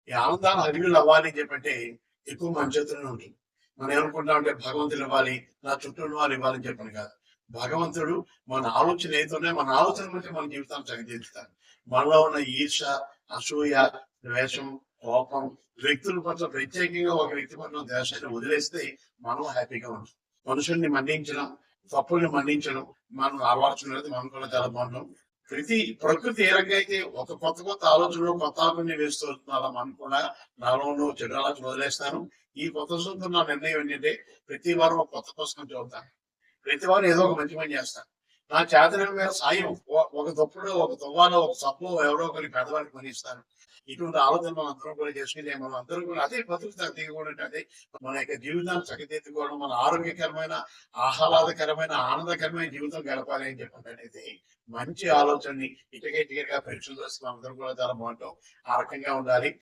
ఈ ఆనందాన్ని అడివిలు అవ్వాలి అని చెప్పంటే ఎక్కువ మన చేతుల్లోనే ఉంటుంది. మనం ఏమనుకుంటామంటే భగవంతుడు ఇవ్వాలి, నా చుట్టూ ఉన్న వాళ్ళు ఇవ్వాలని చెప్పని కాదు. భగవంతుడు మన ఆలోచన ఏదైతున్నాయో మన ఆలోచన బట్టి మన జీవితాన్ని చక్కదిద్దుతాడు. మనలో ఉన్న ఈర్ష, అసూయ, ద్వేషం, కోపం, వ్యక్తుల పట్ల ప్రత్యేకంగా ఒక వ్యక్తి పట్ల ద్వేషాన్ని వదిలేస్తే మనం హ్యాపీగా ఉంటాం. మనుషుల్ని మన్నించడం, తప్పుల్ని మన్నించడం, మనం అలవార్చుకునేది మనం కూడా చాలా బాగుంటాం. ప్రకృతి ఏ రకంగా అయితే ఒక కొత్త కొత్త ఆలోచనలు, కొత్త ఆకుల్ని వేస్తూ వస్తుందో అలా మనం కూడా నాలో ఉన్న చెడు ఆలోచన వదిలేస్తాను. ఈ కొత్త సంవత్సరం నా నిర్ణయం ఏంటంటే ప్రతి వారం ఒక కొత్త పుస్తకం చదువుతాను. ప్రతి వారం ఏదో ఒక మంచి పని చేస్తాను. నా చేతనైన సాయం ఒక తప్పుడు, ఒక తువ్వాలో, ఒక సబ్బు ఎవరో ఒకరికి పేదవారికి కొనిస్తాను. ఇటువంటి ఆలోచన మనం అందరం కూడా చేసుకుని మనం అందరం కూడా అదే బతుకుతాం దిగకూడదు. అదే మన యొక్క జీవితాన్ని చక్కదిద్దుకోవడం, మన ఆరోగ్యకరమైన, ఆహ్లాదకరమైన, ఆనందకరమైన జీవితం గడపాలి అని చెప్పనేది మంచి ఆలోచనని టికెట్గా పరీక్షలు చేస్తున్నాం. అందరం కూడా చాలా బాగుంటాం. ఆ రకంగా ఉండాలి.